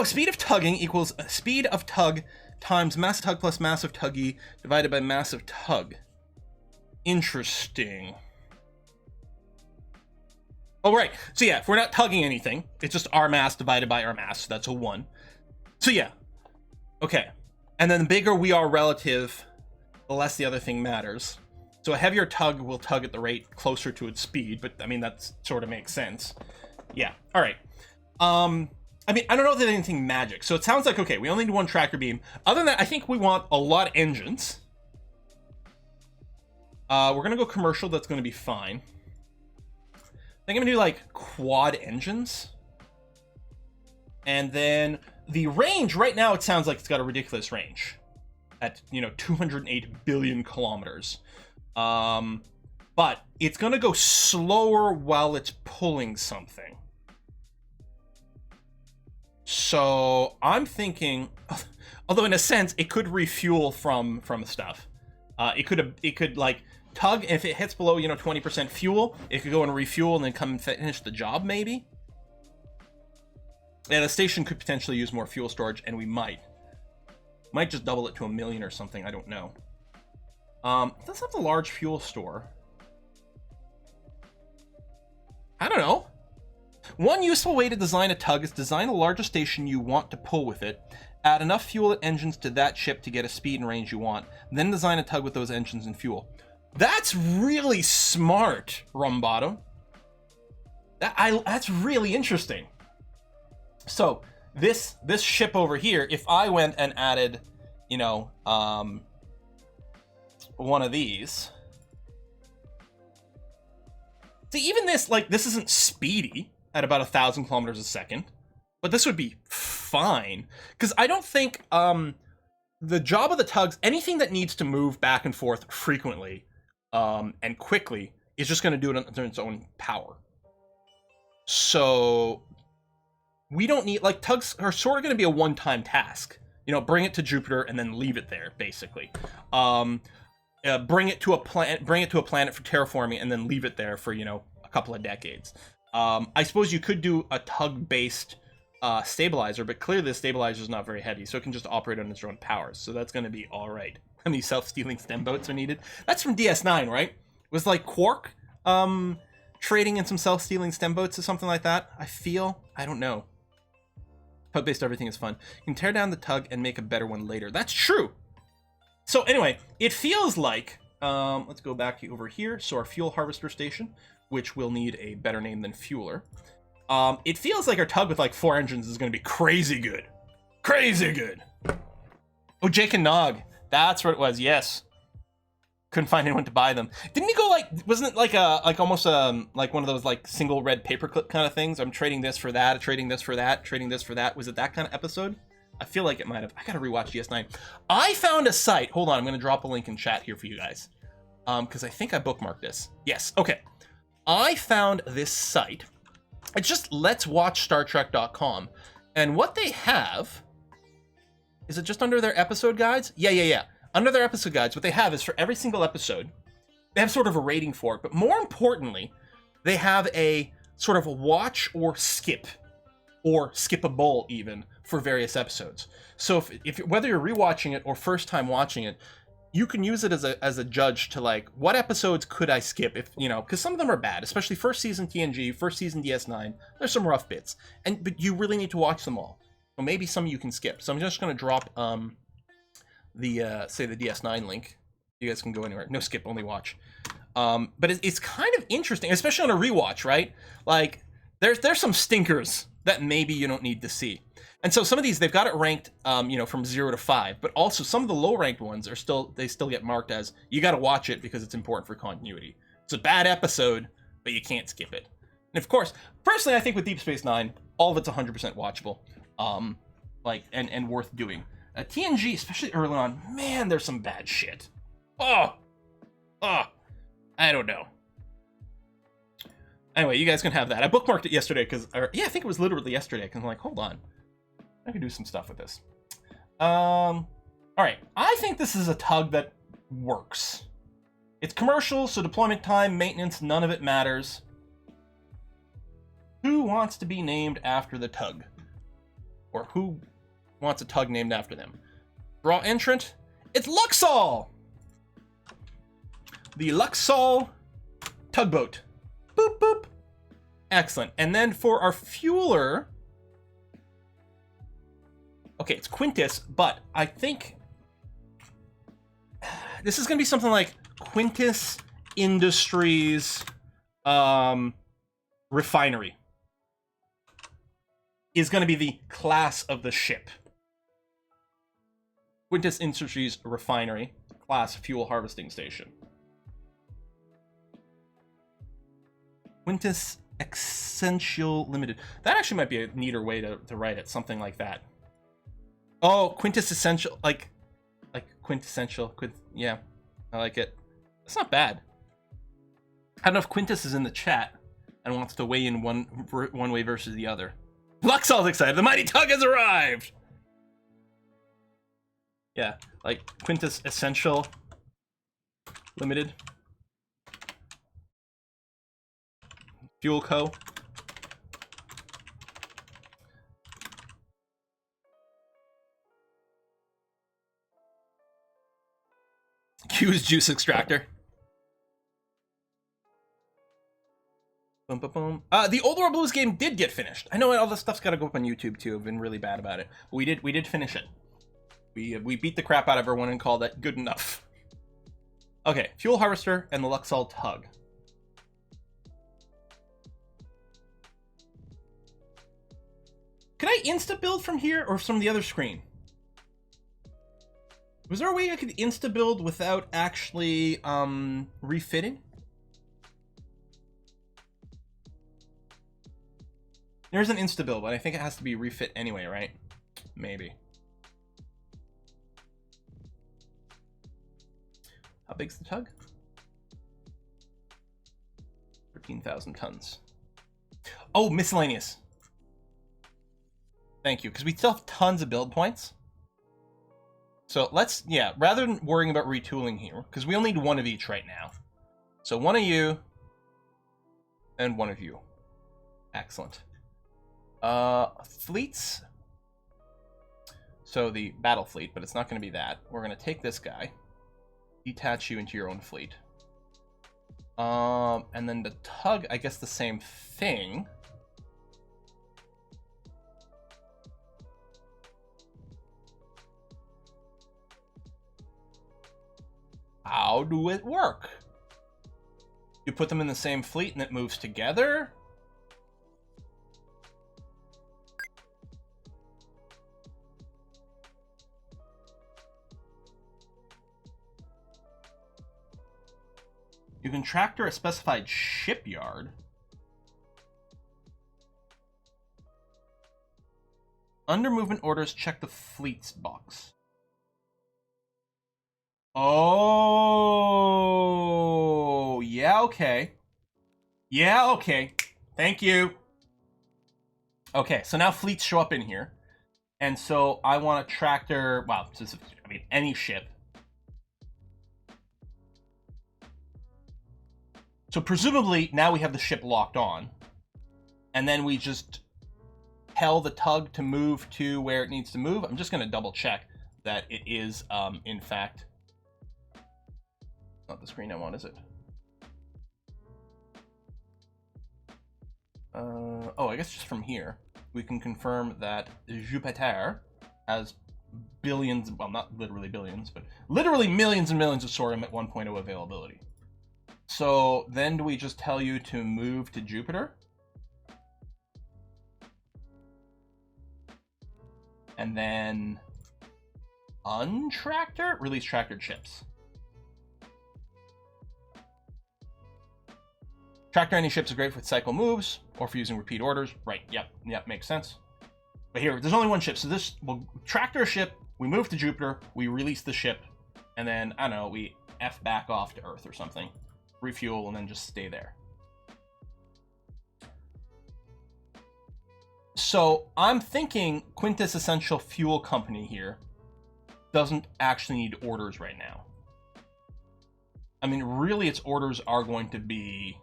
Oh, speed of tugging equals speed of tug times mass of tug plus mass of tuggy divided by mass of tug. Interesting. Oh, right. So yeah, if we're not tugging anything, it's just our mass divided by our mass. So that's a 1. So yeah. Okay. And then the bigger we are relative, the less the other thing matters. So a heavier tug will tug at the rate closer to its speed, but I mean, that sort of makes sense. Yeah. All right. I mean, I don't know if there's anything magic. So it sounds like, okay, we only need 1 tracker beam. Other than that, I think we want a lot of engines. We're going to go commercial. That's going to be fine. I think I'm going to do like quad engines. And then the range right now, it sounds like it's got a ridiculous range at, 208 billion kilometers. But it's going to go slower while it's pulling something. So I'm thinking, although in a sense it could refuel from stuff. It could like tug if it hits below 20% fuel. It could go and refuel and then come and finish the job maybe. Yeah, the station could potentially use more fuel storage, and we might just double it to 1 million or something. I don't know. It does have a large fuel store. I don't know. One useful way to design a tug is design a larger station you want to pull with it. Add enough fuel and engines to that ship to get a speed and range you want. Then design a tug with those engines and fuel. That's really smart, Rumbottom. That's really interesting. So this ship over here, if I went and added, one of these. See, even this isn't speedy at about 1,000 kilometers a second, but this would be fine, because I don't think the job of the tugs, anything that needs to move back and forth frequently and quickly, is just going to do it on its own power. So we don't need, tugs are sort of going to be a one-time task. Bring it to Jupiter and then leave it there, basically. Bring it to a planet for terraforming and then leave it there for a couple of decades. I suppose you could do a tug-based stabilizer, but clearly the stabilizer is not very heavy, so it can just operate on its own powers. So that's going to be all right. How many self-stealing stem boats are needed? That's from DS9, right? Was Quark trading in some self-stealing stem boats or something like that? I don't know. Tug-based everything is fun. You can tear down the tug and make a better one later. That's true. So anyway, it feels like, let's go back over here. So our fuel harvester station, which will need a better name than fueler. It feels like our tug with 4 engines is going to be crazy good. Crazy good. Oh, Jake and Nog. That's what it was. Yes. Couldn't find anyone to buy them. Didn't he go wasn't it almost one of those single red paperclip kind of things? I'm trading this for that, trading this for that, trading this for that. Was it that kind of episode? I feel like it might have. I gotta rewatch DS9. I found a site. Hold on, I'm gonna drop a link in chat here for you guys. Because I think I bookmarked this. Yes, okay. I found this site. It's just letswatchstartrek.com. And what they have, is it just under their episode guides? Yeah. Under their episode guides, what they have is for every single episode, they have sort of a rating for it. But more importantly, they have a sort of a watch or skip, or skippable even, for various episodes. So if whether you're rewatching it or first time watching it, you can use it as a judge to what episodes could I skip, if because some of them are bad, especially first season TNG, first season DS9. There's some rough bits, but you really need to watch them all. Well, maybe some you can skip. So I'm just going to drop the say the DS9 link. You guys can go anywhere. No skip, only watch. But it's kind of interesting, especially on a rewatch, right? There's some stinkers that maybe you don't need to see. And so some of these, they've got it ranked, from 0 to 5, but also some of the low-ranked ones are still get marked as, you got to watch it because it's important for continuity. It's a bad episode, but you can't skip it. And of course, personally, I think with Deep Space Nine, all of it's 100% watchable, and worth doing. TNG, especially early on, man, there's some bad shit. I don't know. Anyway, you guys can have that. I bookmarked it yesterday I think it was literally yesterday, because I'm like, hold on. I can do some stuff with this. All right. I think this is a tug that works. It's commercial, so deployment time, maintenance, none of it matters. Who wants to be named after the tug? or who wants a tug named after them? Draw entrant. It's Luxol! The Luxol tugboat. Boop, boop. Excellent. And then for our fueler... Okay, it's Quintus, but I think... This is going to be something like Quintus Industries Refinery. Is going to be the class of the ship. Quintus Industries Refinery, class fuel harvesting station. Quintus Essential Limited. That actually might be a neater way to write it, something like that. Oh, Quintus Essential, like quintessential. Yeah, I like it. It's not bad. I don't know if Quintus is in the chat and wants to weigh in one way versus the other. Luxol's excited. The mighty tug has arrived. Yeah, like Quintus Essential Limited. Fuel Co. Q's juice extractor. Boom, boom, boom. The Aurora Blues game did get finished. I know all this stuff's got to go up on YouTube too. I've been really bad about it. But we did finish it. We beat the crap out of everyone and called that good enough. Okay, Fuel Harvester and the Luxol Tug. Can I insta-build from here or from the other screen? Was there a way I could insta-build without actually refitting? There's an insta-build, but I think it has to be refit anyway, right? Maybe. How big's the tug? 13,000 tons. Oh, miscellaneous. Thank you, because we still have tons of build points. So let's, yeah, rather than worrying about retooling here, because we only need one of each right now. So one of you and one of you. Excellent. Fleets. So the battle fleet, but it's not going to be that. We're going to take this guy, detach you into your own fleet. And then the tug, I guess the same thing. How do it work? You put them in the same fleet and it moves together? You can tractor a specified shipyard. Under movement orders, check the fleets box. Oh, yeah, okay. Yeah, okay. Thank you. Okay, so now fleets show up in here. And so I want a tractor, well, I mean, any ship. So presumably now we have the ship locked on. And then we just tell the tug to move to where it needs to move. I'm just going to double check that it is, in fact... Not the screen I want, is it? Oh, I guess just from here, we can confirm that Jupiter has billions, well, not literally billions, but literally millions and millions of Sorium at 1.0 availability. So then do we just tell you to move to Jupiter? And then untractor? Release tractored ships. Tractor any ships is great for cycle moves or for using repeat orders. Right, yep, makes sense. But here, there's only one ship, so this will tractor a ship, we move to Jupiter, we release the ship, and then, I don't know, we F back off to Earth or something, refuel, and then just stay there. So I'm thinking Quintus Essential Fuel Company here doesn't actually need orders right now. I mean, really, its orders are going to be...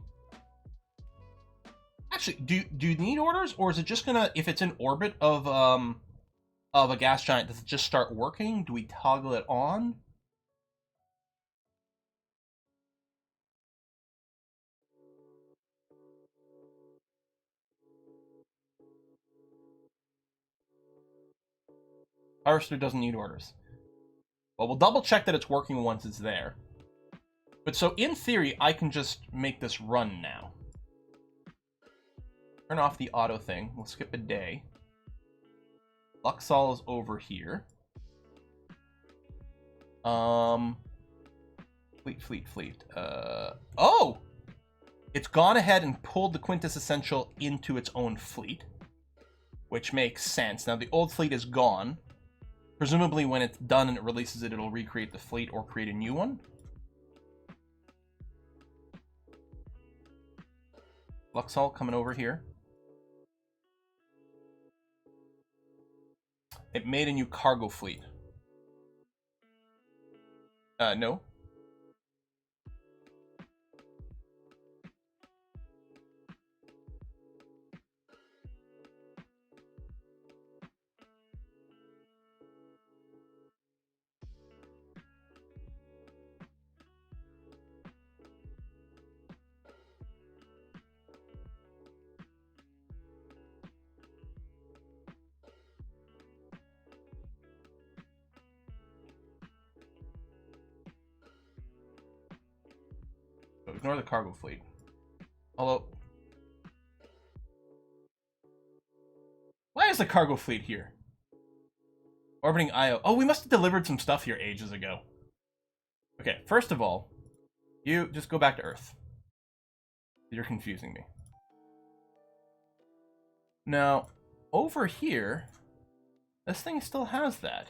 Actually, do you need orders, or is it just gonna, if it's in orbit of of a gas giant, does it just start working? Do we toggle it on? Harvester doesn't need orders. Well, we'll double check that it's working once it's there. But so in theory, I can just make this run now. Turn off the auto thing. We'll skip a day. Luxol is over here. Fleet. Oh! It's gone ahead and pulled the Quintus Essential into its own fleet, which makes sense. Now, the old fleet is gone. Presumably, when it's done and it releases it, it'll recreate the fleet or create a new one. Luxol coming over here. It made a new cargo fleet. No. Ignore the cargo fleet. Although, why is the cargo fleet here? Orbiting Io. Oh, we must have delivered some stuff here ages ago. Okay, first of all, you just go back to Earth. You're confusing me. Now, over here, this thing still has that.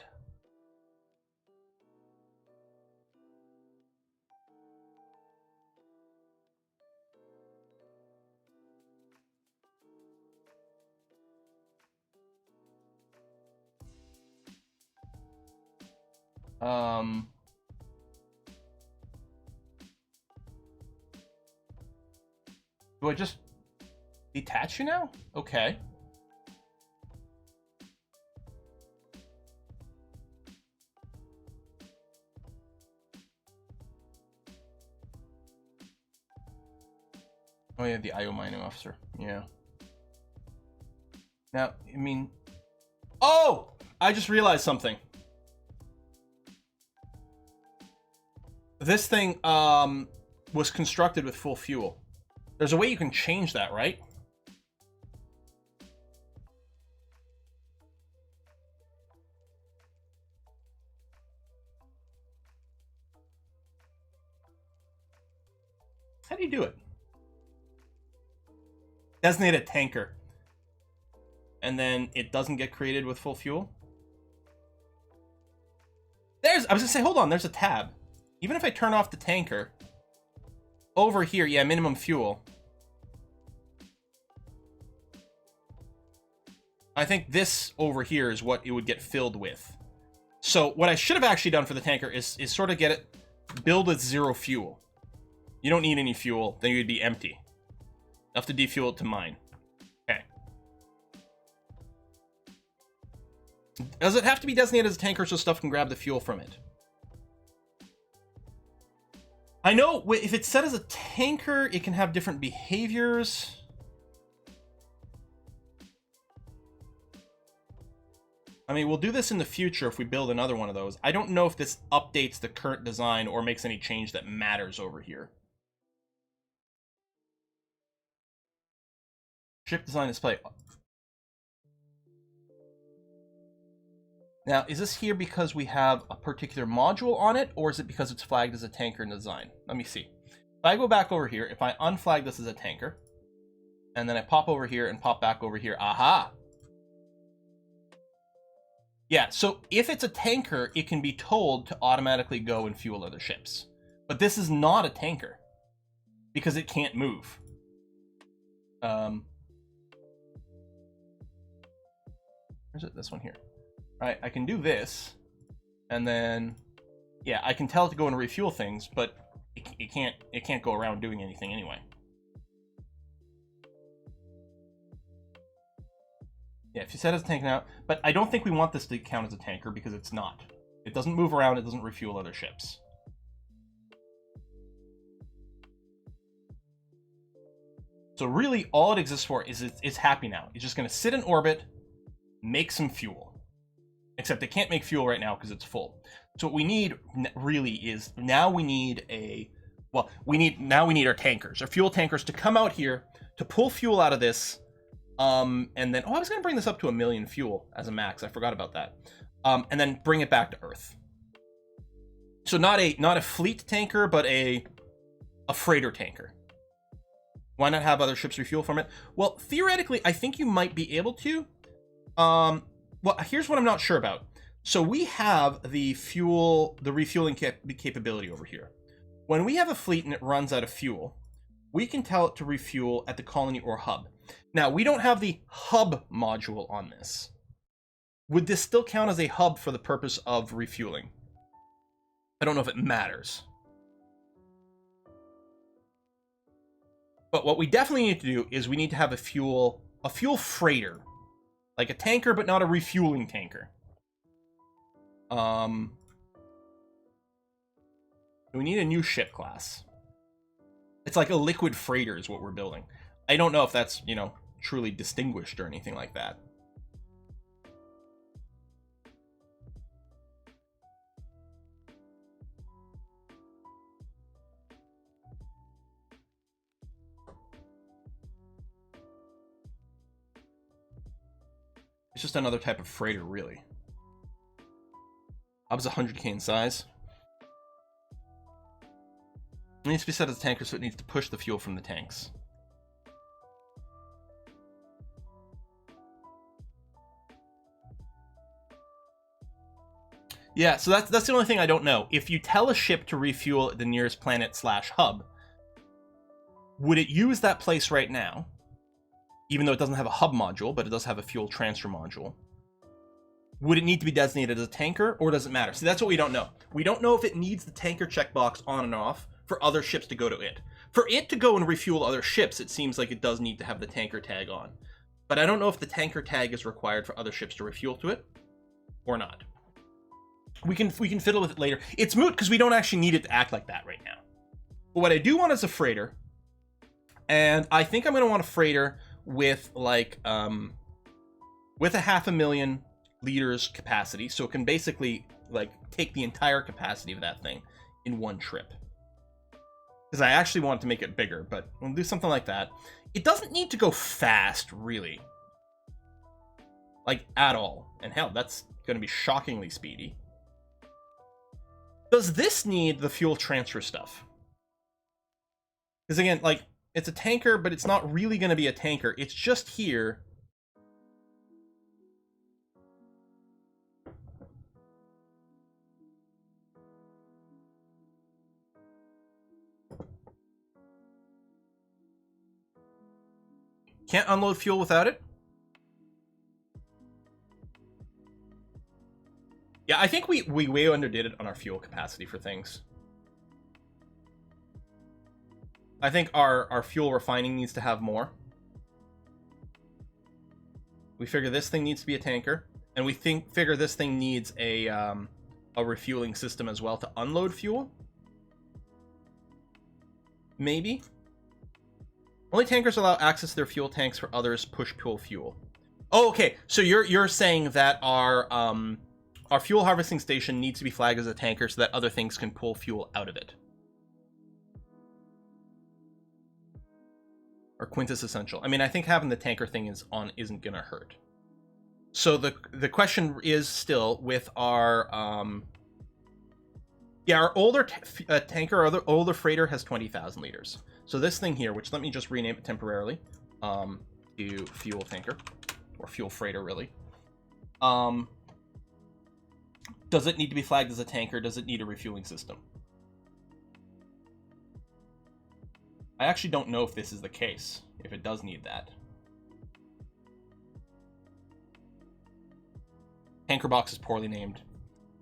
Do I just detach you now? Okay. Oh yeah, the IO mining officer. Yeah. Now, I mean... Oh! I just realized something. This thing, was constructed with full fuel. There's a way you can change that, right? How do you do it? Designate a tanker. And then it doesn't get created with full fuel? I was gonna say, hold on, there's a tab. Even if I turn off the tanker, over here, yeah, minimum fuel. I think this over here is what it would get filled with. So what I should have actually done for the tanker is sort of get it, build with 0 fuel. You don't need any fuel, then you'd be empty. Enough to defuel it to mine. Okay. Does it have to be designated as a tanker so stuff can grab the fuel from it? I know if it's set as a tanker, it can have different behaviors. I mean, we'll do this in the future if we build another one of those. I don't know if this updates the current design or makes any change that matters over here. Ship design display. Now, is this here because we have a particular module on it, or is it because it's flagged as a tanker in design? Let me see. If I go back over here, if I unflag this as a tanker, and then I pop over here and pop back over here, aha! Yeah, so if it's a tanker, it can be told to automatically go and fuel other ships. But this is not a tanker, because it can't move. Where's it? This one here. Right, I can do this, and then, yeah, I can tell it to go and refuel things, but it can't go around doing anything anyway. Yeah, if you set it as a tanker now, but I don't think we want this to count as a tanker because it's not. It doesn't move around, it doesn't refuel other ships. So really, all it exists for is it's happy now. It's just going to sit in orbit, make some fuel. Except it can't make fuel right now because it's full. So what we need really is, now we need a, well, we need our tankers, our fuel tankers, to come out here to pull fuel out of this. And then, oh, I was going to bring this up to 1 million fuel as a max. I forgot about that. And then bring it back to Earth. So not a fleet tanker, but a freighter tanker. Why not have other ships refuel from it? Well, theoretically, I think you might be able to. Well, here's what I'm not sure about. So we have the refueling capability over here. When we have a fleet and it runs out of fuel, we can tell it to refuel at the colony or hub. Now, we don't have the hub module on this. Would this still count as a hub for the purpose of refueling? I don't know if it matters. But what we definitely need to do is we need to have a fuel freighter. Like a tanker, but not a refueling tanker. We need a new ship class. It's like a liquid freighter is what we're building. I don't know if that's, you know, truly distinguished or anything like that. It's just another type of freighter, really. Hub's 100k in size. It needs to be set as a tanker, so it needs to push the fuel from the tanks. Yeah, so that's the only thing I don't know. If you tell a ship to refuel at the nearest planet / hub, would it use that place right now? Even though it doesn't have a hub module, but it does have a fuel transfer module. Would it need to be designated as a tanker, or does it matter? See, that's what we don't know. We don't know if it needs the tanker checkbox on and off for other ships to go to it. For it to go and refuel other ships, it seems like it does need to have the tanker tag on. But I don't know if the tanker tag is required for other ships to refuel to it, or not. We can fiddle with it later. It's moot because we don't actually need it to act like that right now. But what I do want is a freighter, and I think I'm going to want a freighter with like with a 500,000 liters capacity, so it can basically like take the entire capacity of that thing in one trip. Because I actually want to make it bigger, but we'll do something like that. It doesn't need to go fast, really, like at all. And hell, that's going to be shockingly speedy. Does this need the fuel transfer stuff? Because again, like, it's a tanker, but it's not really going to be a tanker. It's just here. Can't unload fuel without it? Yeah, I think we way underdid it on our fuel capacity for things. I think our fuel refining needs to have more. We figure this thing needs to be a tanker, and we figure this thing needs a refueling system as well to unload fuel. Maybe. Only tankers allow access to their fuel tanks for others push-pull fuel. Oh, okay. So you're saying that our fuel harvesting station needs to be flagged as a tanker so that other things can pull fuel out of it. Or quintessential. I mean, I think having the tanker thing isn't gonna hurt. So the question is still with our our older tanker, or the older freighter has 20,000 liters. So this thing here, which let me just rename it temporarily, to fuel tanker, or fuel freighter, really. Does it need to be flagged as a tanker? Does it need a refueling system? I actually don't know if this is the case, if it does need that. Tanker box is poorly named.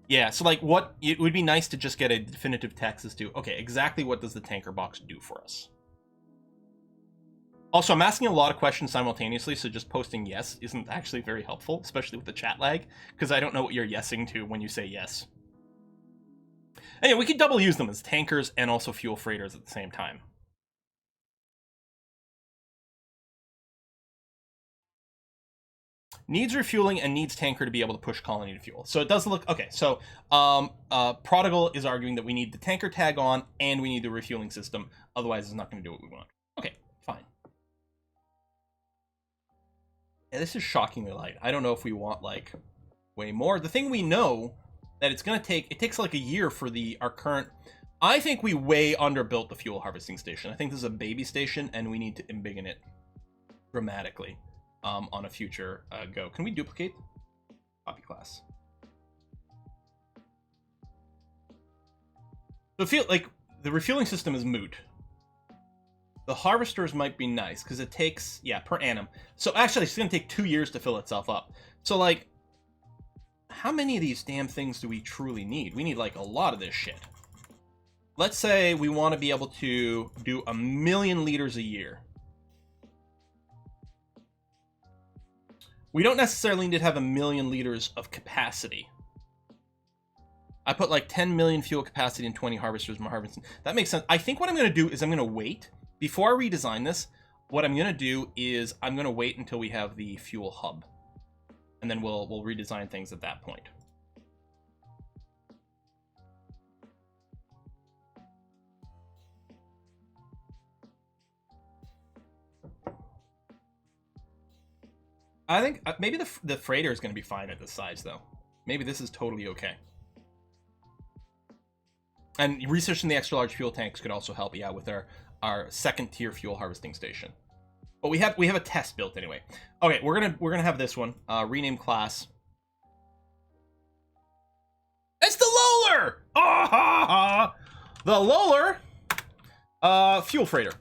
Yeah, so like it would be nice to just get a definitive text as to, okay, exactly what does the tanker box do for us? Also, I'm asking a lot of questions simultaneously, so just posting yes isn't actually very helpful, especially with the chat lag, because I don't know what you're yesing to when you say yes. Anyway, we could double use them as tankers and also fuel freighters at the same time. Needs refueling and needs tanker to be able to push colony to fuel. So it does look okay. So Prodigal is arguing that we need the tanker tag on and we need the refueling system. Otherwise, it's not going to do what we want. Okay, fine. Yeah, this is shockingly light. I don't know if we want like way more. The thing we know that it's going to take, it takes like a year for our current. I think we way underbuilt the fuel harvesting station. I think this is a baby station and we need to embiggen it dramatically. On a future go. Can we duplicate? Copy class. So I feel like the refueling system is moot. The harvesters might be nice because it takes, yeah, per annum. So actually it's going to take 2 years to fill itself up. So like, how many of these damn things do we truly need? We need like a lot of this shit. Let's say we want to be able to do 1 million liters a year. We don't necessarily need to have 1 million liters of capacity. I put like 10 million fuel capacity and 20 harvesters more harvesting. That makes sense. I think what I'm going to do is I'm going to wait. Before I redesign this, what I'm going to do is I'm going to wait until we have the fuel hub. And then we'll redesign things at that point. I think maybe the freighter is going to be fine at this size, though. Maybe this is totally okay. And researching the extra large fuel tanks could also help, yeah, with our second tier fuel harvesting station. But we have a test built anyway. Okay, we're gonna have this one rename class. It's the Loler. The Loler fuel freighter.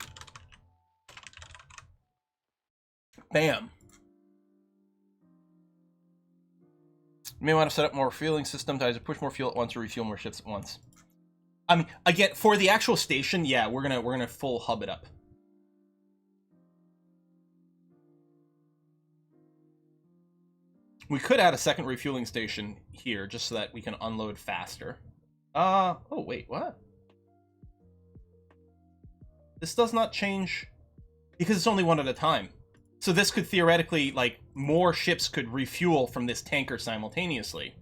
Bam. You may want to set up more refueling systems, either push more fuel at once or refuel more ships at once. I mean, again, for the actual station, yeah, we're gonna full hub it up. We could add a second refueling station here just so that we can unload faster. Oh wait, what? This does not change because it's only one at a time. So this could theoretically, like, more ships could refuel from this tanker simultaneously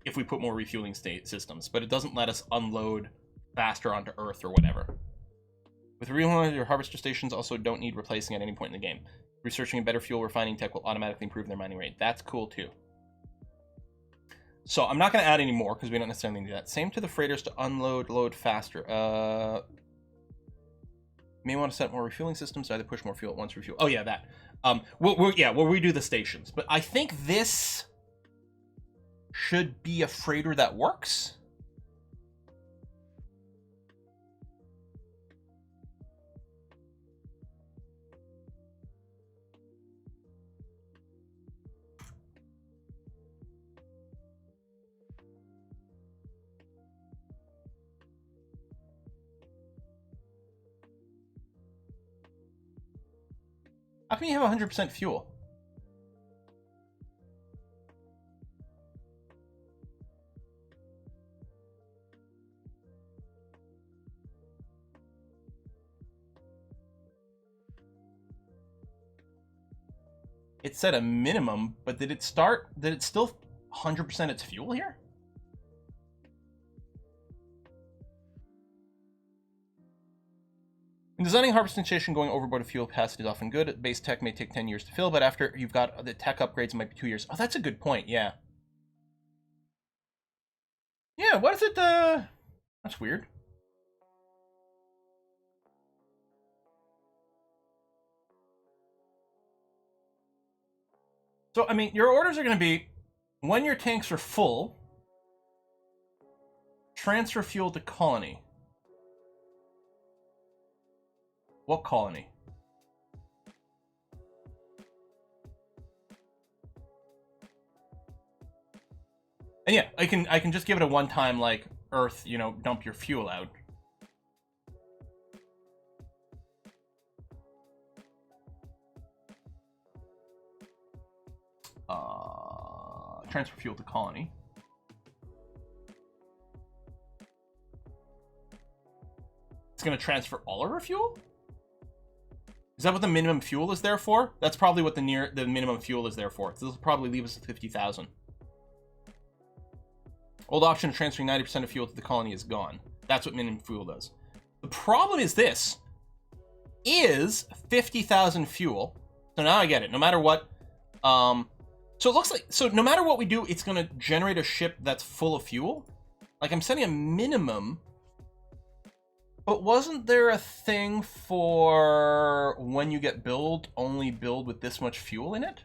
if we put more refueling systems, but it doesn't let us unload faster onto Earth or whatever. With refueling, your harvester stations also don't need replacing at any point in the game. Researching a better fuel refining tech will automatically improve their mining rate. That's cool too. So I'm not going to add any more because we don't necessarily need that. Same to the freighters to load faster. May want to set more refueling systems to either push more fuel at once or refuel. Oh yeah, that. We'll redo the stations, but I think this should be a freighter that works. How can you have 100% fuel? It said a minimum, but did it still 100% its fuel here? In designing a harvesting station, going overboard of fuel capacity is often good. Base tech may take 10 years to fill, but after you've got the tech upgrades, it might be 2 years. Oh, that's a good point, yeah. Yeah, what is it, that's weird. So, I mean, your orders are going to be, when your tanks are full, transfer fuel to colony. What colony? And yeah, I can just give it a one-time, like, Earth, you know, dump your fuel out. transfer fuel to colony. It's going to transfer all of our fuel? Is that what the minimum fuel is there for? That's probably what the minimum fuel is there for. So this will probably leave us at 50,000. Old option of transferring 90% of fuel to the colony is gone. That's what minimum fuel does. The problem is this. Is 50,000 fuel. So now I get it. No matter what. So it looks like... So no matter what we do, it's going to generate a ship that's full of fuel. Like I'm setting a minimum... But wasn't there a thing for when you get build, only build with this much fuel in it?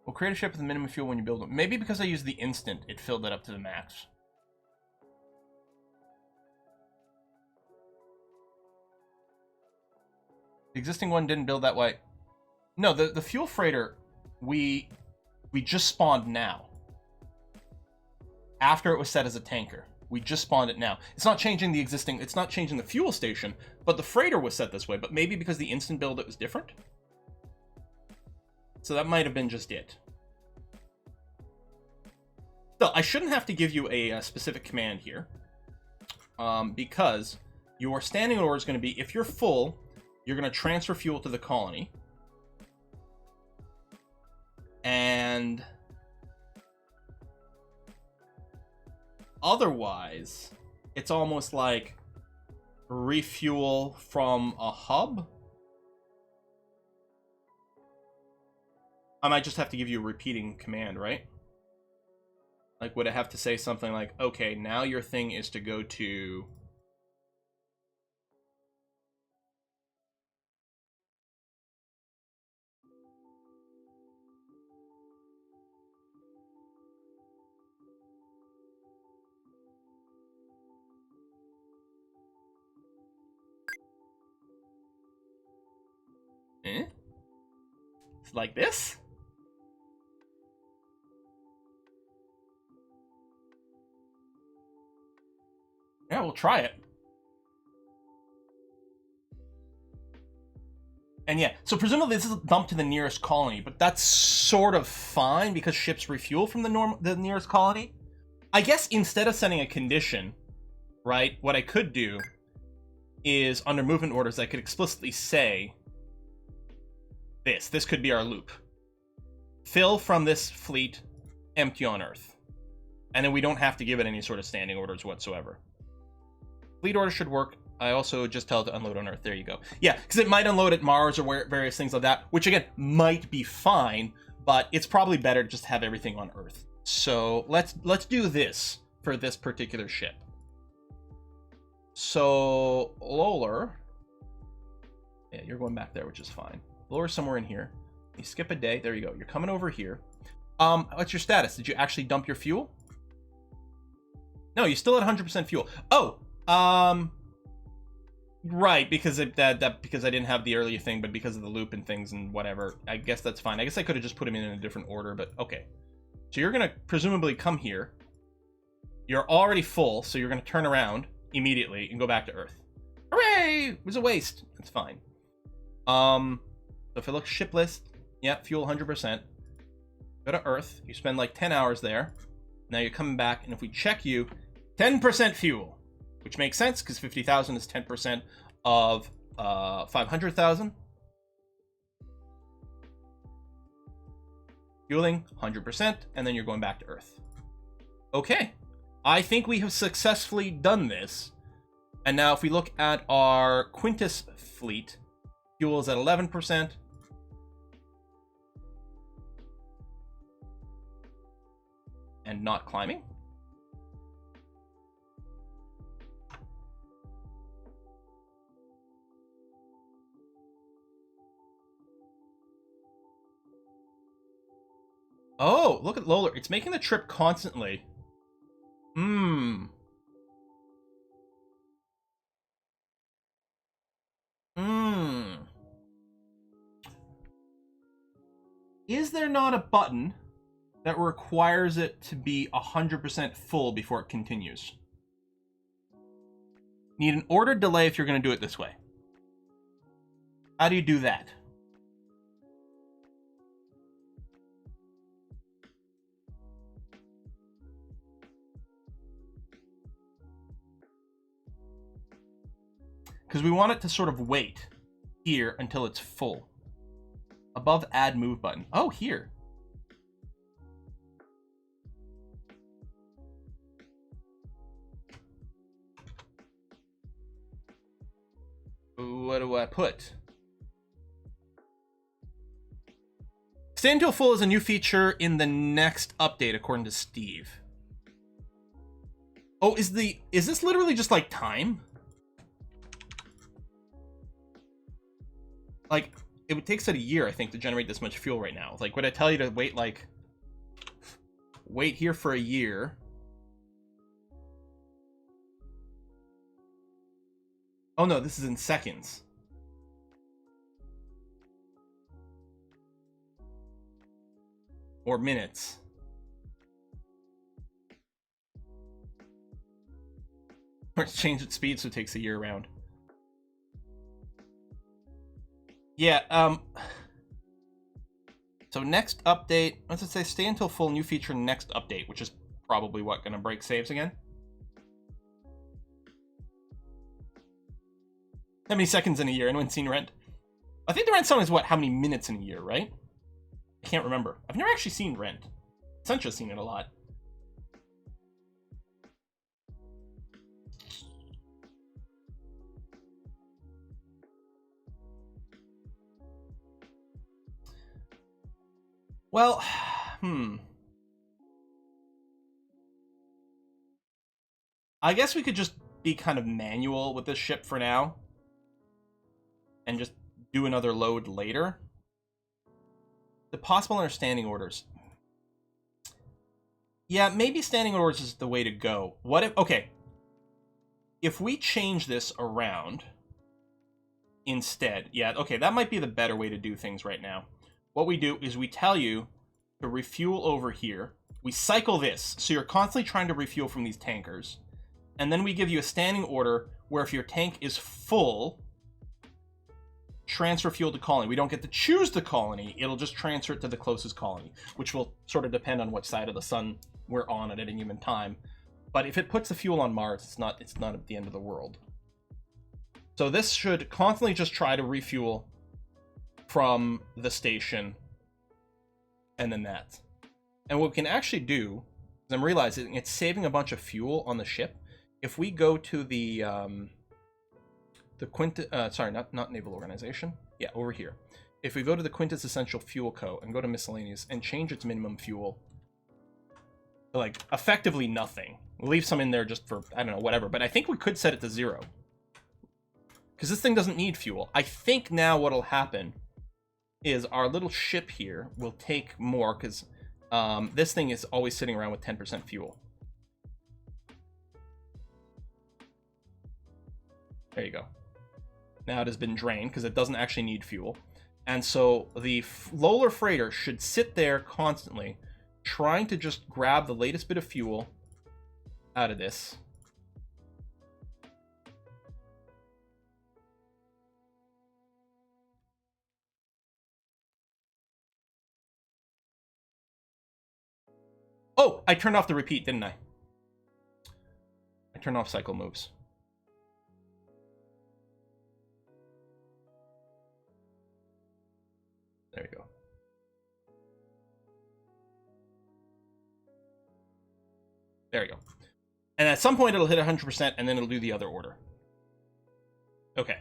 We'll create a ship with a minimum fuel when you build them. Maybe because I used the instant, it filled it up to the max. The existing one didn't build that way. No, the fuel freighter, we just spawned now. After it was set as a tanker. We just spawned it now. It's not changing the existing, it's not changing the fuel station, but the freighter was set this way, but maybe because the instant build it was different? So that might have been just it. So I shouldn't have to give you a specific command here. Because your standing order is going to be, if you're full, you're going to transfer fuel to the colony. And otherwise, it's almost like refuel from a hub. I might just have to give you a repeating command, right? Like, would I have to say something like, okay, now your thing is to go to... It's like this? Yeah, we'll try it. And yeah, so presumably this is dumped to the nearest colony, but that's sort of fine because ships refuel from the nearest colony. I guess instead of sending a condition, right, what I could do is under movement orders, I could explicitly say this could be our loop. Fill from this fleet, empty on Earth. And then we don't have to give it any sort of standing orders whatsoever. Fleet order should work. I also just tell it to unload on Earth. There you go. Yeah, because it might unload at Mars or various things like that, which again might be fine, but it's probably better to just have everything on Earth. So let's do this for this particular ship. So Lolar, yeah, you're going back there, which is fine. Lolar somewhere in here. You skip a day. There you go. You're coming over here. What's your status? Did you actually dump your fuel? No, you still at 100% fuel. Oh, right, because because I didn't have the earlier thing, but because of the loop and things and whatever, I guess that's fine. I guess I could have just put them in a different order, but okay. So you're gonna presumably come here. You're already full, so you're gonna turn around immediately and go back to Earth. Hooray! It was a waste. It's fine. So if I look ship list, yeah, fuel 100%. Go to Earth. You spend like 10 hours there. Now you're coming back, and if we check you, 10% fuel, which makes sense because 50,000 is 10% of 500,000. Fueling 100%, and then you're going back to Earth. Okay, I think we have successfully done this. And now if we look at our Quintus fleet, fuel is at 11%. And not climbing. Oh, look at Lolar. It's making the trip constantly. Is there not a button that requires it to be 100% full before it continues? Need an ordered delay if you're going to do it this way. How do you do that? Because we want it to sort of wait here until it's full. Above add move button. Oh, here. What do I put? Stay until full is a new feature in the next update, according to Steve. Oh, is this literally just like time? Like, it would take us a year, I think, to generate this much fuel right now. Like, would I tell you to wait, like, wait here for a year? Oh no, this is in seconds. Or minutes. Or it's changed its speed, so it takes a year around. Yeah, so next update, let's just say stay until full, new feature next update, which is probably what, gonna break saves again? How many seconds in a year? Anyone seen Rent? I think the Rent song is what, how many minutes in a year, right? I can't remember. I've never actually seen Rent. Sancho's seen it a lot. Well, I guess we could just be kind of manual with this ship for now. And just do another load later. The possible understanding orders. Yeah, maybe standing orders is the way to go. What if... Okay. If we change this around instead... Yeah, okay, that might be the better way to do things right now. What we do is we tell you to refuel over here. We cycle this, so you're constantly trying to refuel from these tankers. And then we give you a standing order where if your tank is full, transfer fuel to colony. We don't get to choose the colony. It'll just transfer it to the closest colony, which will sort of depend on which side of the sun we're on at any given time. But if it puts the fuel on Mars, it's not at the end of the world. So this should constantly just try to refuel from the station, and then that. And what we can actually do, is I'm realizing it's saving a bunch of fuel on the ship. If we go to the sorry, not Naval Organization. Yeah, over here. If we go to the Quintus Essential Fuel Co. and go to Miscellaneous and change its minimum fuel, like, effectively nothing. We'll leave some in there just for, I don't know, whatever. But I think we could set it to 0. Because this thing doesn't need fuel. I think now what'll happen is our little ship here will take more, because this thing is always sitting around with 10% fuel. There you go. Now it has been drained because it doesn't actually need fuel. And so the Lolar freighter should sit there constantly trying to just grab the latest bit of fuel out of this. Oh, I turned off the repeat, didn't I? I turned off cycle moves. There we go. There we go. And at some point it'll hit 100% and then it'll do the other order. Okay.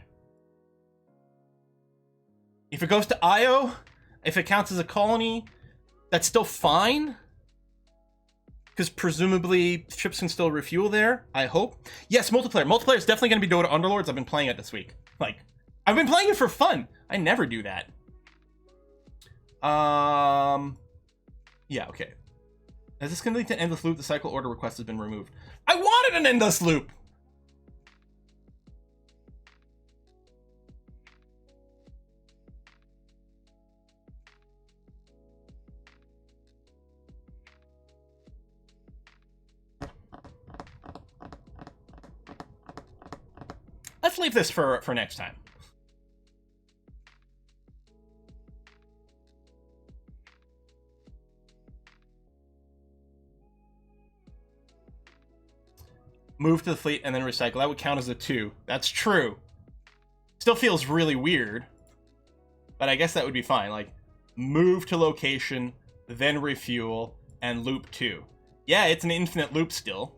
If it goes to Io, if it counts as a colony, that's still fine. Because presumably ships can still refuel there, I hope. Yes, multiplayer. Multiplayer is definitely going to be Dota Underlords. I've been playing it this week. Like, I've been playing it for fun. I never do that. Yeah, okay. As this can lead to endless loop, the cycle order request has been removed. I wanted an endless loop! let's leave this for next time. Move to the fleet and then recycle. That would count as a 2. That's true. Still feels really weird, but I guess that would be fine. Like, move to location, then refuel, and loop 2. Yeah, it's an infinite loop still.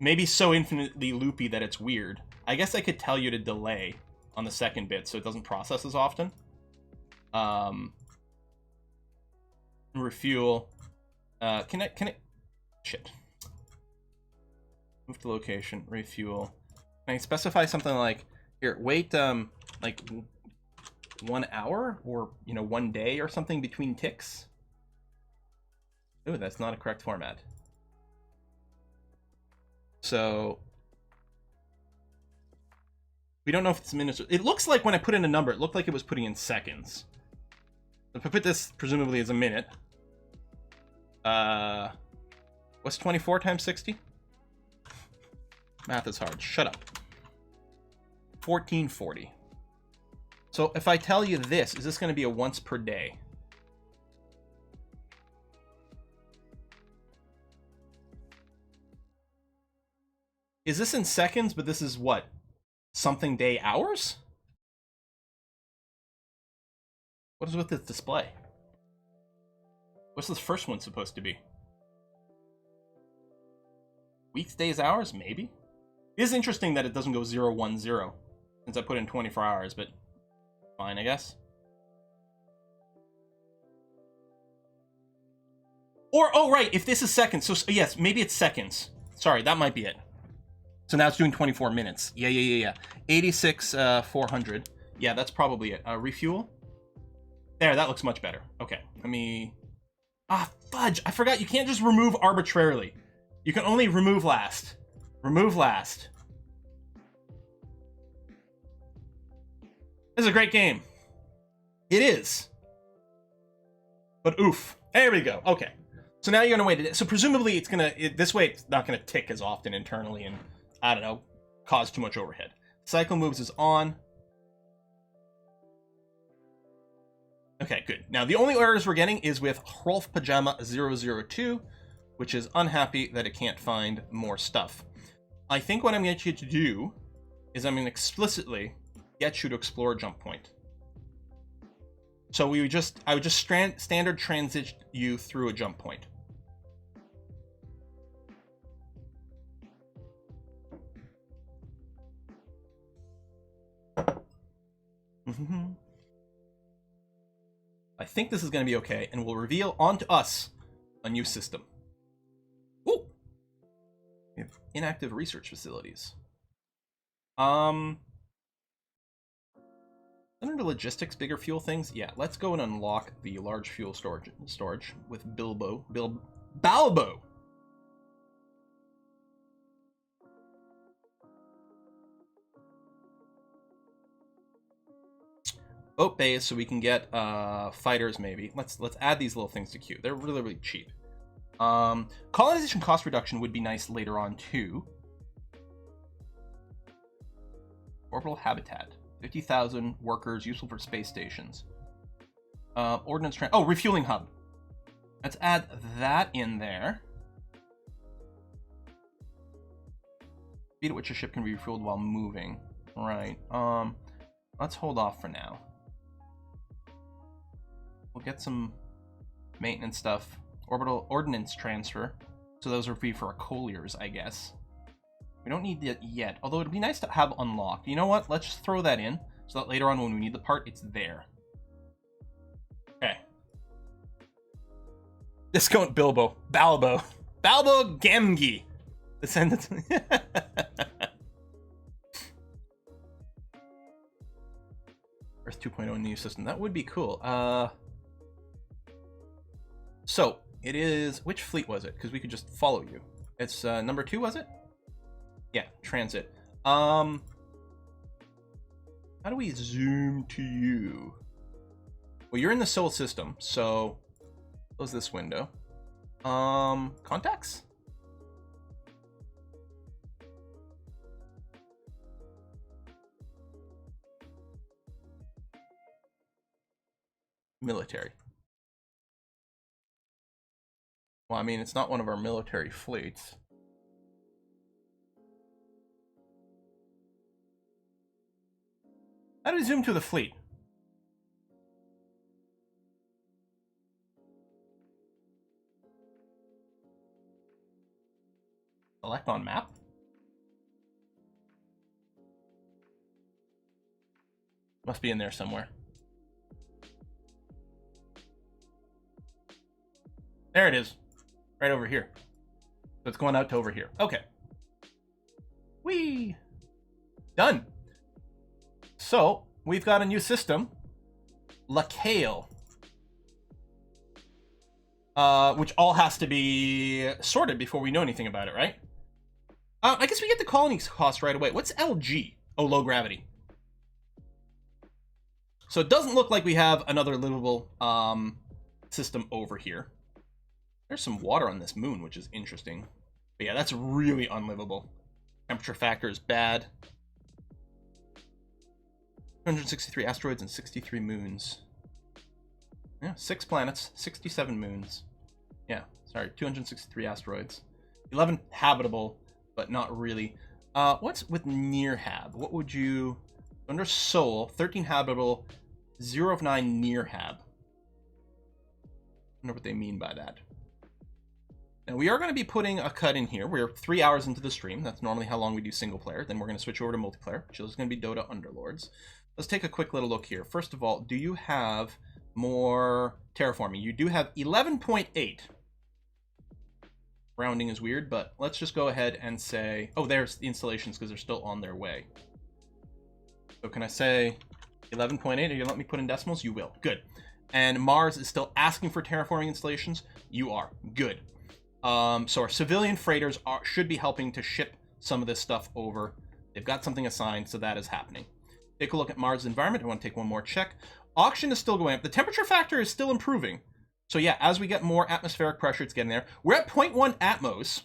Maybe so infinitely loopy that it's weird. I guess I could tell you to delay on the second bit so it doesn't process as often. Refuel. Can it? Shit. Move to location, refuel. Can I specify something like, here, wait, like 1 hour or, 1 day or something between ticks? Ooh, that's not a correct format. So we don't know if it's minutes. It looks like when I put in a number, it looked like it was putting in seconds. If I put this presumably as a minute, what's 24 times 60? Math is hard. Shut up. 1440. So if I tell you this, is this going to be a once per day? Is this in seconds, but this is what? Something day hours? What is with this display? What's this first one supposed to be? Weeks, days, hours? Maybe? It is interesting that it doesn't go 0, 1, 0, since I put in 24 hours, but fine, I guess. Or, oh, right, if this is seconds, so yes, maybe it's seconds. Sorry, that might be it. So now it's doing 24 minutes. Yeah. 86, 400. Yeah, that's probably it. Refuel? There, that looks much better. Okay, let me... Ah, fudge! I forgot, you can't just remove arbitrarily. You can only remove last. Remove last. This is a great game. It is. But oof. There we go. Okay. So now you're gonna wait it. So presumably it's gonna... this way it's not gonna tick as often internally and, I don't know, cause too much overhead. Cycle moves is on. Okay, good. Now the only errors we're getting is with Rolf Pajama 002, which is unhappy that it can't find more stuff. I think what I'm going to get you to do is I'm going to explicitly get you to explore a jump point. So I would just standard transit you through a jump point. I think this is going to be okay, and will reveal onto us a new system. Ooh! We have inactive research facilities. Under logistics, bigger fuel things? Yeah, let's go and unlock the large fuel storage with Balbo. Boat bays, so we can get fighters maybe. Let's add these little things to queue. They're really, really cheap. Colonization cost reduction would be nice later on too. Orbital habitat. 50,000 workers useful for space stations. Ordnance refueling hub. Let's add that in there. Speed at which a ship can be refueled while moving. Right. Let's hold off for now. We'll get some maintenance stuff. Orbital ordnance transfer. So those would be for our colliers, I guess. We don't need that yet, although it'd be nice to have unlocked. You know what? Let's just throw that in, so that later on when we need the part, it's there. Okay. Discount Balbo Gamgee. Descendants. Earth 2.0 new system. That would be cool. So it is, which fleet was it? Because we could just follow you. It's number 2, was it? Yeah, transit. How do we zoom to you? Well, you're in the solar system, so close this window. Contacts? Military. Well, I mean, it's not one of our military fleets. How do we zoom to the fleet? Select on map? Must be in there somewhere. There it is. Right over here. So it's going out to over here. Okay. Whee! Done. So, we've got a new system. Lacale. Which all has to be sorted before we know anything about it, right? I guess we get the colony cost right away. What's LG? Oh, low gravity. So it doesn't look like we have another livable system over here. There's some water on this moon, which is interesting. But yeah, that's really unlivable. Temperature factor is bad. 263 asteroids and 63 moons. Yeah, 6 planets, 67 moons. Yeah, sorry, 263 asteroids. 11 habitable, but not really. What's with near hab? What would you... Under Sol, 13 habitable, 0 of 9 near hab. I wonder what they mean by that. Now, we are going to be putting a cut in here. We're 3 hours into the stream. That's normally how long we do single player. Then we're going to switch over to multiplayer, which is going to be Dota Underlords. Let's take a quick little look here. First of all, do you have more terraforming? You do have 11.8. Rounding is weird, but let's just go ahead and say... Oh, there's the installations because they're still on their way. So can I say 11.8? Are you going to let me put in decimals? You will. Good. And Mars is still asking for terraforming installations? You are. Good. So our civilian freighters should be helping to ship some of this stuff over. They've got something assigned, so that is happening. Take a look at Mars' environment. I want to take one more check. Auction is still going up. The temperature factor is still improving. So yeah, as we get more atmospheric pressure, it's getting there. We're at 0.1 atmos,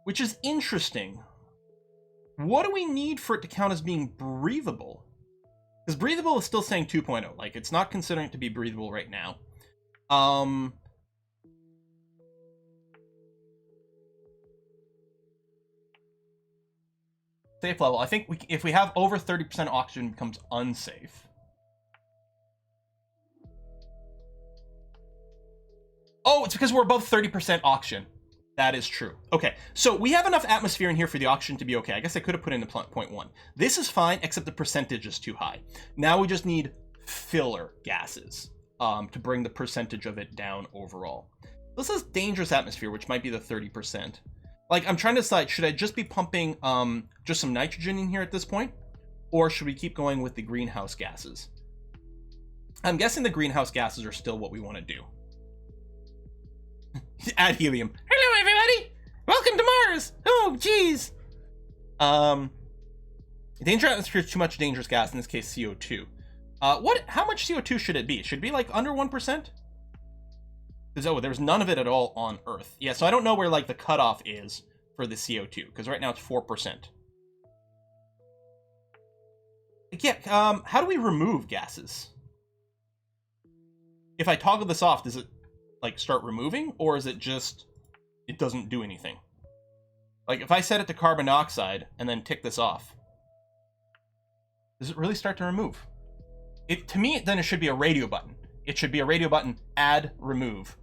which is interesting. What do we need for it to count as being breathable? Because breathable is still saying 2.0. Like, it's not considering it to be breathable right now. Safe level. I think if we have over 30% oxygen, it becomes unsafe. Oh, it's because we're above 30% oxygen. That is true. Okay, so we have enough atmosphere in here for the oxygen to be okay. I guess I could have put in the 0.1. This is fine, except the percentage is too high. Now we just need filler gases to bring the percentage of it down overall. This is dangerous atmosphere, which might be the 30%. Like, I'm trying to decide, should I just be pumping just some nitrogen in here at this point? Or should we keep going with the greenhouse gases? I'm guessing the greenhouse gases are still what we want to do. Add helium. Hello, everybody! Welcome to Mars! Oh, jeez! Danger atmosphere is too much dangerous gas, in this case CO2. How much CO2 should it be? Should it be like under 1%? Oh, there's none of it at all on Earth. Yeah, so I don't know where like the cutoff is for the CO2, because right now it's 4%. Yeah, how do we remove gases? If I toggle this off, does it like start removing, or is it just it doesn't do anything? Like if I set it to carbon dioxide and then tick this off, does it really start to remove? To me, then it should be a radio button. It should be a radio button, add, remove,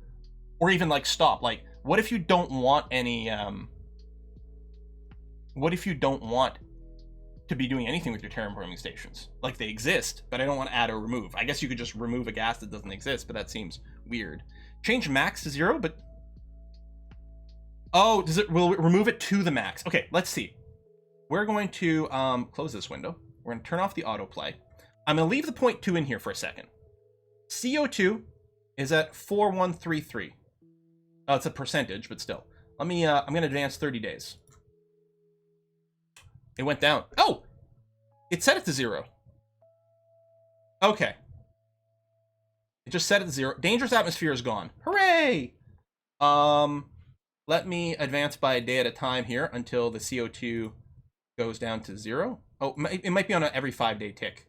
or even like stop. Like, what if you don't want any? What if you don't want to be doing anything with your terraforming stations? Like they exist, but I don't want to add or remove. I guess you could just remove a gas that doesn't exist, but that seems weird. Change max to 0, but oh, will it remove it to the max? Okay, let's see. We're going to close this window. We're going to turn off the autoplay. I'm going to leave the 0.2 in here for a second. CO2 is at 4133. Oh, it's a percentage, but still. Let me, I'm going to advance 30 days. It went down. Oh! It set it to 0. Okay. It just set it to 0. Dangerous atmosphere is gone. Hooray! Let me advance by a day at a time here until the CO2 goes down to 0. Oh, it might be on an every 5-day tick.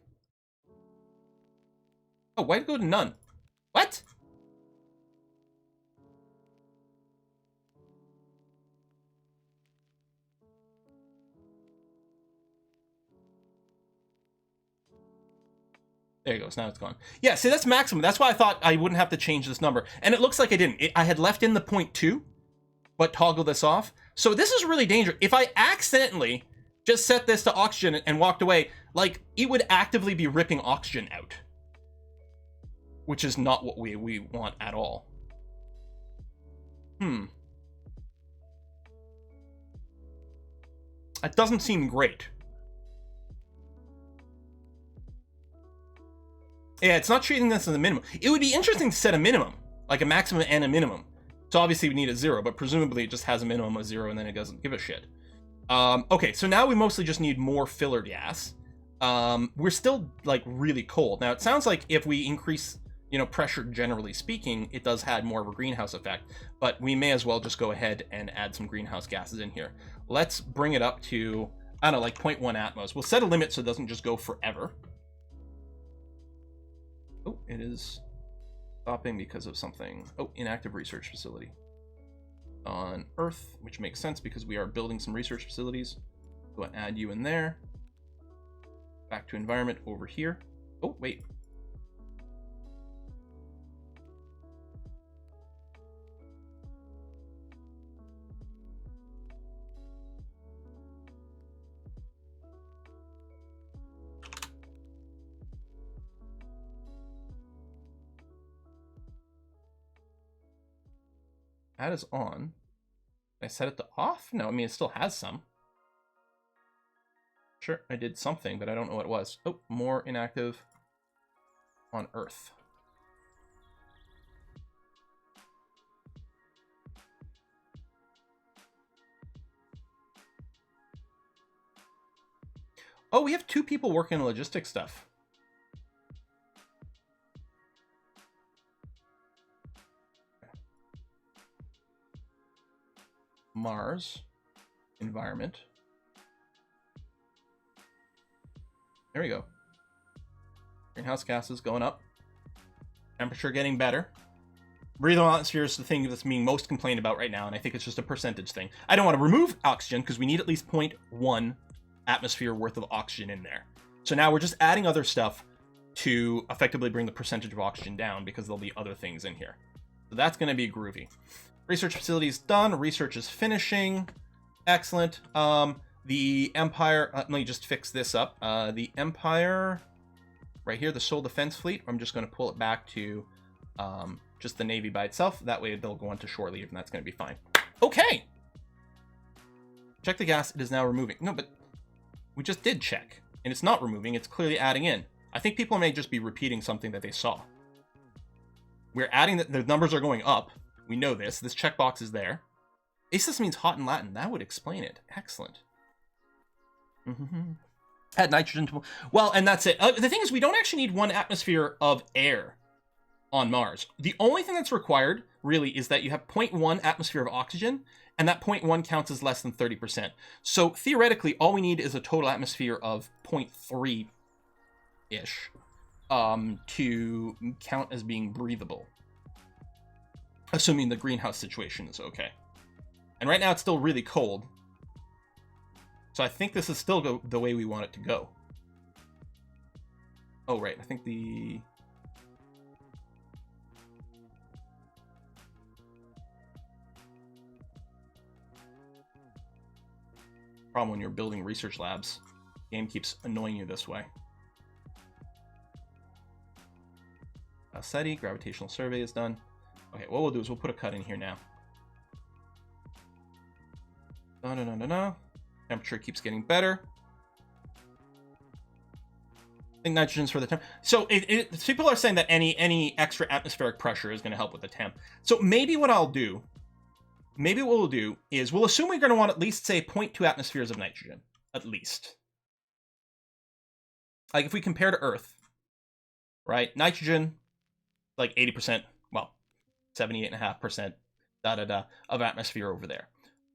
Oh, why'd it go to none? What? There you go. So now it's gone. Yeah, see, that's maximum. That's why I thought I wouldn't have to change this number. And it looks like I didn't. I had left in the 0.2, but toggle this off. So this is really dangerous. If I accidentally just set this to oxygen and walked away, like, it would actively be ripping oxygen out. Which is not what we want at all. That doesn't seem great. Yeah, it's not treating this as a minimum. It would be interesting to set a minimum, like a maximum and a minimum. So obviously we need a 0, but presumably it just has a minimum of 0 and then it doesn't give a shit. Okay, so now we mostly just need more filler gas. We're still, like, really cold. Now, it sounds like if we increase, you know, pressure, generally speaking, it does have more of a greenhouse effect, but we may as well just go ahead and add some greenhouse gases in here. Let's bring it up to, I don't know, like 0.1 atmos. We'll set a limit so it doesn't just go forever. Oh, it is stopping because of something. Oh, inactive research facility on Earth, which makes sense because we are building some research facilities. Go and add you in there. Back to environment over here. Oh, wait. That is on. Did I set it to off? No, I mean, it still has some. Sure, I did something, but I don't know what it was. Oh, more inactive on Earth. Oh, we have 2 people working on logistics stuff. Mars, environment. There we go. Greenhouse gases going up. Temperature getting better. Breathable atmosphere is the thing that's being most complained about right now, and I think it's just a percentage thing. I don't want to remove oxygen because we need at least 0.1 atmosphere worth of oxygen in there. So now we're just adding other stuff to effectively bring the percentage of oxygen down because there'll be other things in here. So that's going to be groovy. Research facility is done. Research is finishing. Excellent. The Empire, let me just fix this up. The Empire, right here, the Soul Defense Fleet, I'm just going to pull it back to just the Navy by itself. That way they'll go on to shore leave, and that's going to be fine. Okay. Check the gas. It is now removing. No, but we just did check, and it's not removing. It's clearly adding in. I think people may just be repeating something that they saw. We're adding, the numbers are going up. We know this. This checkbox is there. Asus means hot in Latin. That would explain it. Excellent. Add nitrogen to... Well, and that's it. The thing is, we don't actually need 1 atmosphere of air on Mars. The only thing that's required, really, is that you have 0.1 atmosphere of oxygen, and that 0.1 counts as less than 30%. So, theoretically, all we need is a total atmosphere of 0.3-ish to count as being breathable. Assuming the greenhouse situation is okay. And right now it's still really cold. So I think this is still the way we want it to go. Oh, right. I think the... problem when you're building research labs. The game keeps annoying you this way. SETI, gravitational survey is done. Okay, what we'll do is we'll put a cut in here now. No. Temperature keeps getting better. I think nitrogen's for the temp. So people are saying that any extra atmospheric pressure is going to help with the temp. So maybe what we'll do is we'll assume we're going to want at least, say, 0.2 atmospheres of nitrogen. At least. Like if we compare to Earth, right? Nitrogen, like 80%, well, 78.5% of atmosphere over there.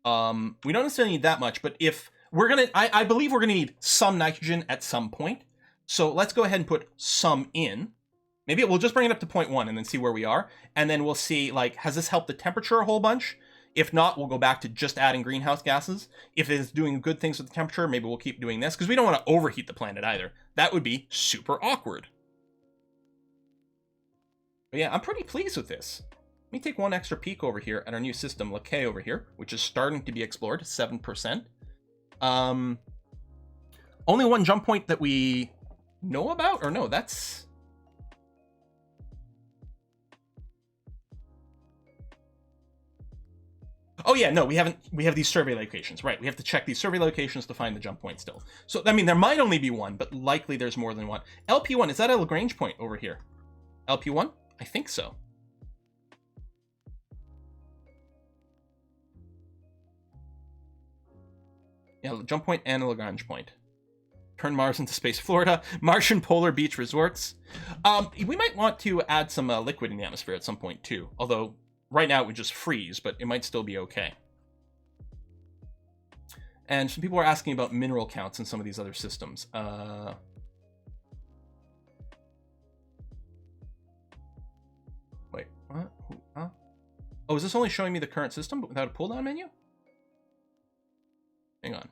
We don't necessarily need that much, but if we're gonna, I believe we're gonna need some nitrogen at some point. So let's go ahead and put some in. Maybe we'll just bring it up to 0.1 and then see where we are. And then we'll see, like, has this helped the temperature a whole bunch? If not, we'll go back to just adding greenhouse gases. If it's doing good things with the temperature, maybe we'll keep doing this, because we don't want to overheat the planet either. That would be super awkward. But yeah, I'm pretty pleased with this. Let me take one extra peek over here at our new system, Lakay over here, which is starting to be explored, 7%. Only one jump point that we know about? Or no, that's... Oh yeah, no, we have these survey locations, right? We have to check these survey locations to find the jump point still. So, I mean, there might only be one, but likely there's more than one. LP1, is that a Lagrange point over here? LP1? I think so. Yeah, jump point and a Lagrange point. Turn Mars into space Florida. Martian polar beach resorts. We might want to add some liquid in the atmosphere at some point too. Although right now it would just freeze, but it might still be okay. And some people are asking about mineral counts in some of these other systems. Wait, what? Huh? Oh, is this only showing me the current system but without a pull-down menu? Hang on.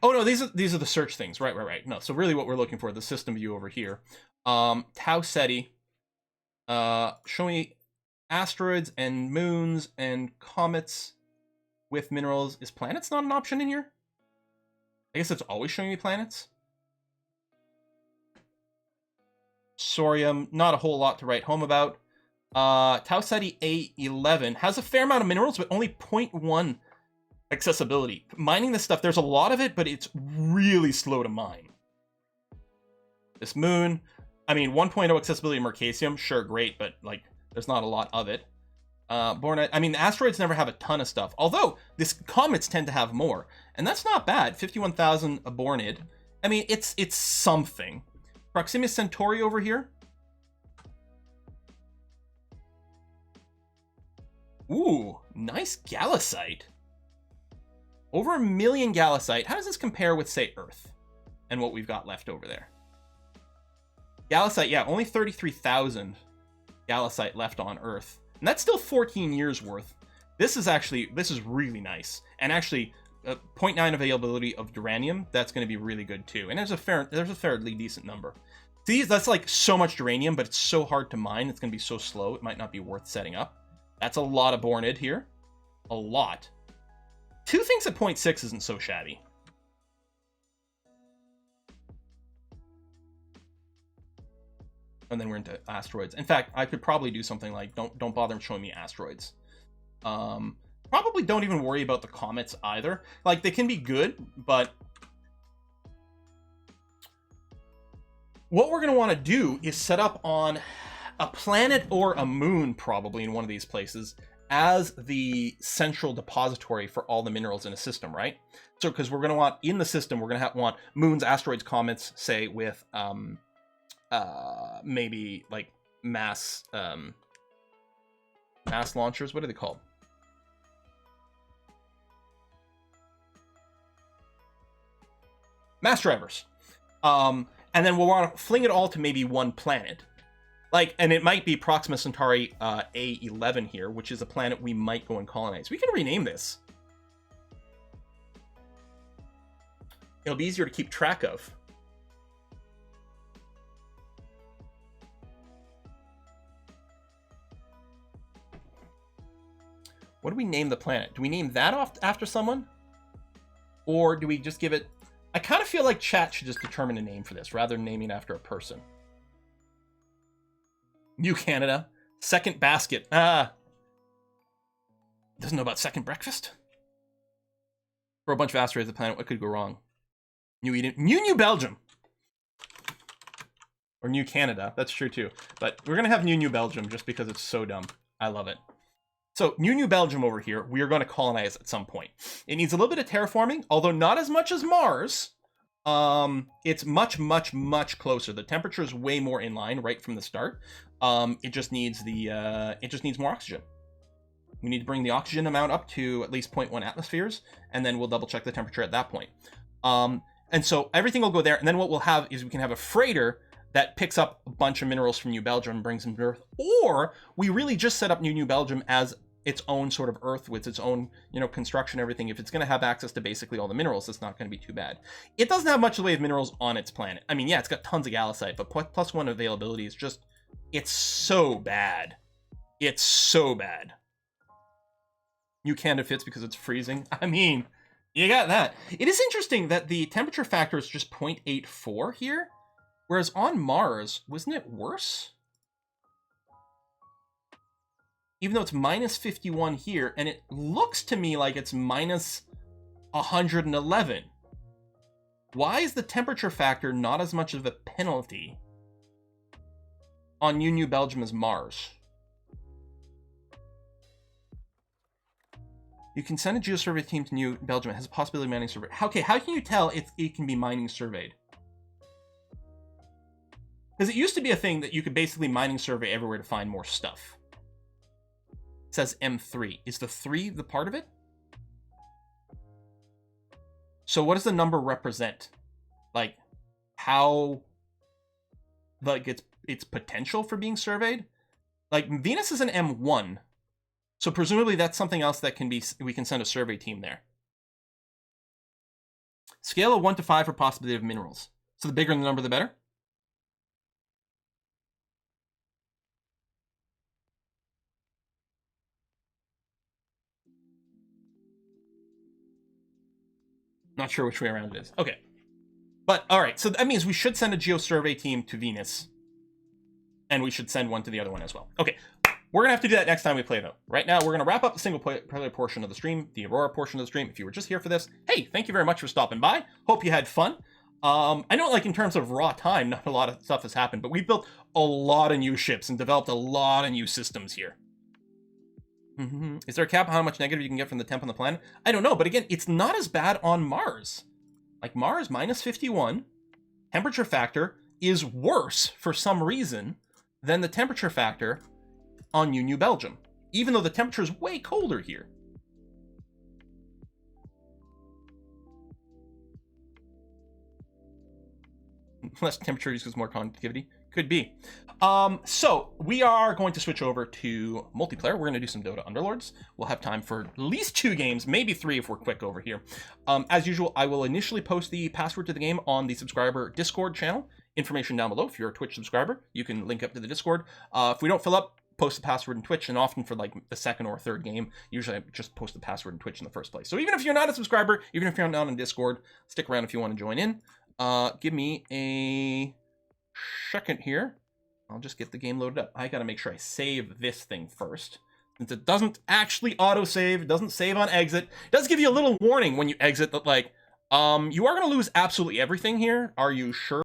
Oh no, these are the search things. Right. No, so really what we're looking for, the system view over here. Tau Ceti. Show me asteroids and moons and comets with minerals. Is planets not an option in here? I guess it's always showing me planets. Sorium, not a whole lot to write home about. Tau Ceti A11 has a fair amount of minerals, but only 0.1 accessibility. Mining this stuff, there's a lot of it, but it's really slow to mine. This moon, I mean, 1.0 accessibility Mercasium, sure, great, but like, there's not a lot of it. Bornite, I mean, asteroids never have a ton of stuff, although this comets tend to have more, and that's not bad. 51,000 a Bornid. I mean, it's something. Proxima Centauri over here. Ooh, nice Galisite. Over 1 million Galisite. How does this compare with, say, Earth and what we've got left over there? Galisite, yeah, only 33,000 Galisite left on Earth. And that's still 14 years worth. This is really nice. And actually, 0.9 availability of duranium, that's going to be really good too. And there's a fairly decent number. See, that's like so much duranium, but it's so hard to mine. It's going to be so slow. It might not be worth setting up. That's a lot of Bornid here. A lot. 2 things at 0.6 isn't so shabby. And then we're into asteroids. In fact, I could probably do something like don't bother showing me asteroids. Probably don't even worry about the comets either. Like, they can be good, but what we're going to want to do is set up on a planet or a moon, probably in one of these places, as the central depository for all the minerals in a system, right? So, because we're going to want, in the system, we're going to want moons, asteroids, comets, say, with maybe like mass launchers. What are they called? Mass drivers. And then we'll want to fling it all to maybe one planet. Like, and it might be Proxima Centauri A11 here, which is a planet we might go and colonize. We can rename this. It'll be easier to keep track of. What do we name the planet? Do we name that off after someone? Or do we just give it... I kind of feel like chat should just determine a name for this, rather than naming it after a person. New Canada. Second basket. Doesn't know about second breakfast? For a bunch of asteroids, the planet, what could go wrong? New Belgium. Or New Canada. That's true too. But we're going to have New Belgium just because it's so dumb. I love it. So, New Belgium over here, we are going to colonize at some point. It needs a little bit of terraforming, although not as much as Mars. It's much, much, much closer. The temperature is way more in line right from the start. It just needs more oxygen. We need to bring the oxygen amount up to at least 0.1 atmospheres, and then we'll double check the temperature at that point. And so everything will go there. And then what we'll have is we can have a freighter that picks up a bunch of minerals from New Belgium and brings them to Earth. Or we really just set up New Belgium as its own sort of Earth with its own, construction, everything. If it's going to have access to basically all the minerals, it's not going to be too bad. It doesn't have much in the way of minerals on its planet. I mean, yeah, it's got tons of gallicite, but +1 availability is just, it's so bad. It's so bad. New Canada fits because it's freezing. I mean, you got that. It is interesting that the temperature factor is just 0.84 here, whereas on Mars, wasn't it worse? Even though it's minus 51 here, and it looks to me like it's minus 111. Why is the temperature factor not as much of a penalty on New Belgium as Mars? You can send a geosurvey team to New Belgium. It has a possibility of mining survey. Okay, how can you tell if it can be mining surveyed? Because it used to be a thing that you could basically mining survey everywhere to find more stuff. It says M3. Is the 3 the part of it? So what does the number represent? Like, how, like, its potential for being surveyed? Like, Venus is an M1. So presumably that's something else that can be, we can send a survey team there. Scale of 1 to 5 for possibility of minerals. So the bigger the number, the better? Not sure which way around it is. Okay. But, all right. So that means we should send a geosurvey team to Venus. And we should send one to the other one as well. Okay. We're going to have to do that next time we play, though. Right now, we're going to wrap up the single player portion of the stream, the Aurora portion of the stream. If you were just here for this, hey, thank you very much for stopping by. Hope you had fun. I know, like, in terms of raw time, not a lot of stuff has happened, but we've built a lot of new ships and developed a lot of new systems here. Is there a cap on how much negative you can get from the temp on the planet? I don't know, but again, it's not as bad on Mars. Like, Mars, minus 51, temperature factor is worse for some reason than the temperature factor on New Belgium, even though the temperature is way colder here. Less temperature equals more conductivity. Could be. So we are going to switch over to multiplayer. We're going to do some Dota Underlords. We'll have time for at least 2 games, maybe 3 if we're quick over here. As usual, I will initially post the password to the game on the subscriber Discord channel. Information down below. If you're a Twitch subscriber, you can link up to the Discord. If we don't fill up, post the password in Twitch, and often for like the second or third game, usually I just post the password in Twitch in the first place. So even if you're not a subscriber, even if you're not on Discord, stick around if you want to join in. Give me a second here. I'll just get the game loaded up. I gotta make sure I save this thing first, since it doesn't actually autosave. It doesn't save on exit. It does give you a little warning when you exit that, like, you are gonna lose absolutely everything here. Are you sure?